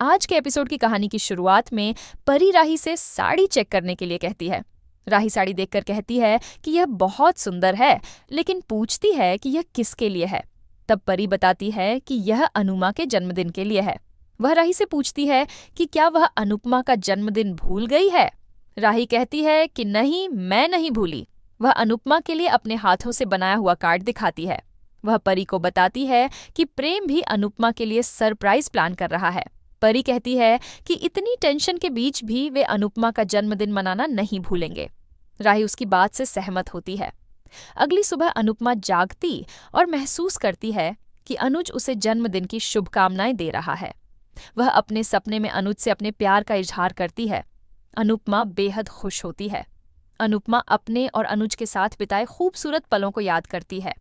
आज के एपिसोड की कहानी की शुरुआत में परी राही से साड़ी चेक करने के लिए कहती है। राही साड़ी देखकर कहती है कि यह बहुत सुंदर है, लेकिन पूछती है कि यह किसके लिए है। तब परी बताती है कि यह अनुमा के जन्मदिन के लिए है। वह राही से पूछती है कि क्या वह अनुपमा का जन्मदिन भूल गई है। राही कहती है कि नहीं, मैं नहीं भूली। वह अनुपमा के लिए अपने हाथों से बनाया हुआ कार्ड दिखाती है। वह परी को बताती है कि प्रेम भी अनुपमा के लिए सरप्राइज प्लान कर रहा है। परी कहती है कि इतनी टेंशन के बीच भी वे अनुपमा का जन्मदिन मनाना नहीं भूलेंगे। राही उसकी बात से सहमत होती है। अगली सुबह अनुपमा जागती और महसूस करती है कि अनुज उसे जन्मदिन की शुभकामनाएं दे रहा है। वह अपने सपने में अनुज से अपने प्यार का इजहार करती है। अनुपमा बेहद खुश होती है। अनुपमा अपने और अनुज के साथ बिताए खूबसूरत पलों को याद करती है।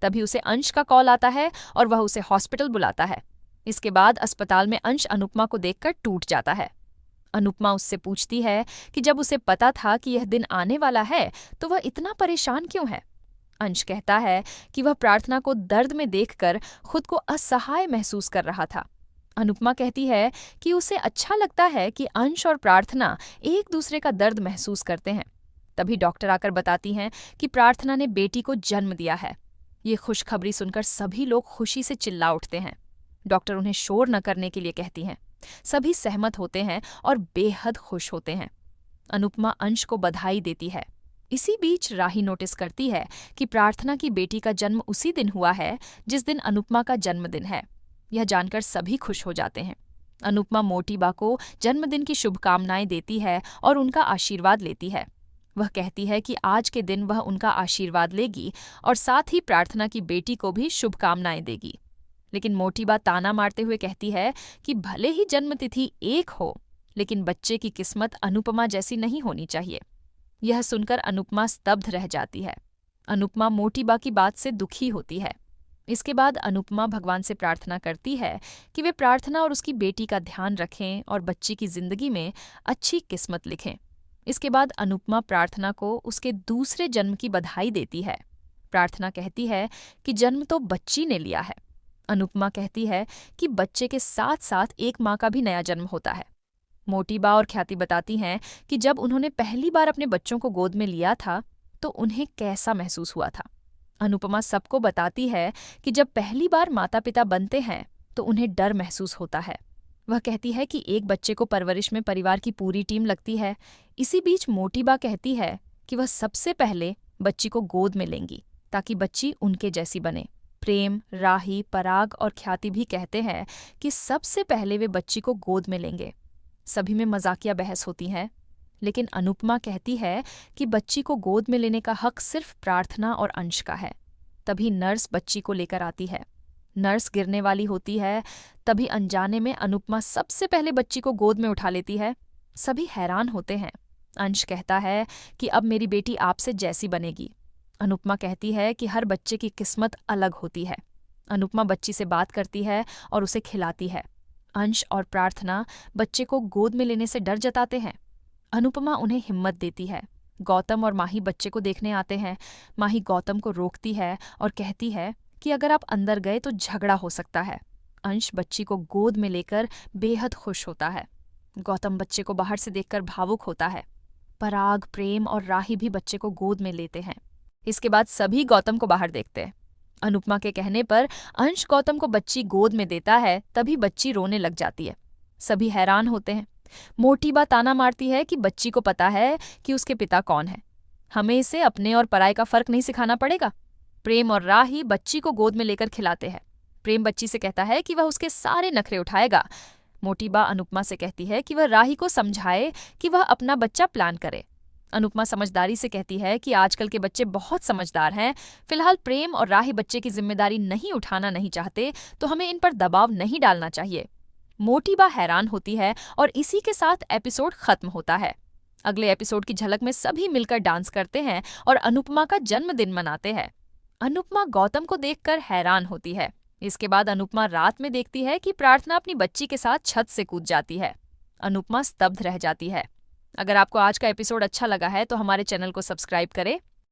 तभी उसे अंश का कॉल आता है और वह उसे हॉस्पिटल बुलाता है। इसके बाद अस्पताल में अंश अनुपमा को देखकर टूट जाता है। अनुपमा उससे पूछती है कि जब उसे पता था कि यह दिन आने वाला है तो वह इतना परेशान क्यों है। अंश कहता है कि वह प्रार्थना को दर्द में देखकर खुद को असहाय महसूस कर रहा था। अनुपमा कहती है कि उसे अच्छा लगता है कि अंश और प्रार्थना एक दूसरे का दर्द महसूस करते हैं। तभी डॉक्टर आकर बताती हैं कि प्रार्थना ने बेटी को जन्म दिया है। ये खुशखबरी सुनकर सभी लोग खुशी से चिल्ला उठते हैं। डॉक्टर उन्हें शोर न करने के लिए कहती हैं। सभी सहमत होते हैं और बेहद खुश होते हैं। अनुपमा अंश को बधाई देती है। इसी बीच राही नोटिस करती है कि प्रार्थना की बेटी का जन्म उसी दिन हुआ है जिस दिन अनुपमा का जन्मदिन है। यह जानकर सभी खुश हो जाते हैं। अनुपमा मोटीबा को जन्मदिन की शुभकामनाएं देती है और उनका आशीर्वाद लेती है। वह कहती है कि आज के दिन वह उनका आशीर्वाद लेगी और साथ ही प्रार्थना की बेटी को भी शुभकामनाएं देगी। लेकिन मोटीबा ताना मारते हुए कहती है कि भले ही जन्मतिथि एक हो, लेकिन बच्चे की किस्मत अनुपमा जैसी नहीं होनी चाहिए। यह सुनकर अनुपमा स्तब्ध रह जाती है। अनुपमा मोटीबा की बात से दुखी होती है। इसके बाद अनुपमा भगवान से प्रार्थना करती है कि वे प्रार्थना और उसकी बेटी का ध्यान रखें और बच्ची की जिंदगी में अच्छी किस्मत लिखें। इसके बाद अनुपमा प्रार्थना को उसके दूसरे जन्म की बधाई देती है। प्रार्थना कहती है कि जन्म तो बच्ची ने लिया है। अनुपमा कहती है कि बच्चे के साथ साथ एक माँ का भी नया जन्म होता है। मोटीबा और ख्याति बताती हैं कि जब उन्होंने पहली बार अपने बच्चों को गोद में लिया था तो उन्हें कैसा महसूस हुआ था। अनुपमा सबको बताती है कि जब पहली बार माता पिता बनते हैं तो उन्हें डर महसूस होता है। वह कहती है कि एक बच्चे को परवरिश में परिवार की पूरी टीम लगती है। इसी बीच मोटीबा कहती है कि वह सबसे पहले बच्ची को गोद में लेंगी ताकि बच्ची उनके जैसी बने। प्रेम, राही, पराग और ख्याति भी कहते हैं कि सबसे पहले वे बच्ची को गोद में लेंगे। सभी में मजाकिया बहस होती है, लेकिन अनुपमा कहती है कि बच्ची को गोद में लेने का हक सिर्फ प्रार्थना और अंश का है। तभी नर्स बच्ची को लेकर आती है। नर्स गिरने वाली होती है। तभी अनजाने में अनुपमा सबसे पहले बच्ची को गोद में उठा लेती है। सभी हैरान होते हैं। अंश कहता है कि अब मेरी बेटी आपसे जैसी बनेगी। अनुपमा कहती है कि हर बच्चे की किस्मत अलग होती है। अनुपमा बच्ची से बात करती है और उसे खिलाती है। अंश और प्रार्थना बच्चे को गोद में लेने से डर जताते हैं। अनुपमा उन्हें हिम्मत देती है। गौतम और माही बच्चे को देखने आते हैं। माही गौतम को रोकती है और कहती है कि अगर आप अंदर गए तो झगड़ा हो सकता है। अंश बच्ची को गोद में लेकर बेहद खुश होता है। गौतम बच्चे को बाहर से देखकर भावुक होता है। पराग, प्रेम और राही भी बच्चे को गोद में लेते हैं। इसके बाद सभी गौतम को बाहर देखते हैं। अनुपमा के कहने पर अंश गौतम को बच्ची गोद में देता है। तभी बच्ची रोने लग जाती है। सभी हैरान होते हैं। मोटीबा ताना मारती है कि बच्ची को पता है कि उसके पिता कौन है। हमें इसे अपने और पराये का फर्क नहीं सिखाना पड़ेगा। प्रेम और राही बच्ची को गोद में लेकर खिलाते हैं। प्रेम बच्ची से कहता है कि वह उसके सारे नखरे उठाएगा। मोटीबा अनुपमा से कहती है कि वह राही को समझाए कि वह अपना बच्चा प्लान करे। अनुपमा समझदारी से कहती है कि आजकल के बच्चे बहुत समझदार हैं। फिलहाल प्रेम और राही बच्चे की जिम्मेदारी नहीं उठाना नहीं चाहते तो हमें इन पर दबाव नहीं डालना चाहिए। मोटीबा हैरान होती है और इसी के साथ एपिसोड खत्म होता है। अगले एपिसोड की झलक में सभी मिलकर डांस करते हैं और अनुपमा का जन्मदिन मनाते हैं। अनुपमा गौतम को देखकर हैरान होती है। इसके बाद अनुपमा रात में देखती है कि प्रार्थना अपनी बच्ची के साथ छत से कूद जाती है। अनुपमा स्तब्ध रह जाती है। अगर आपको आज का एपिसोड अच्छा लगा है तो हमारे चैनल को सब्सक्राइब करें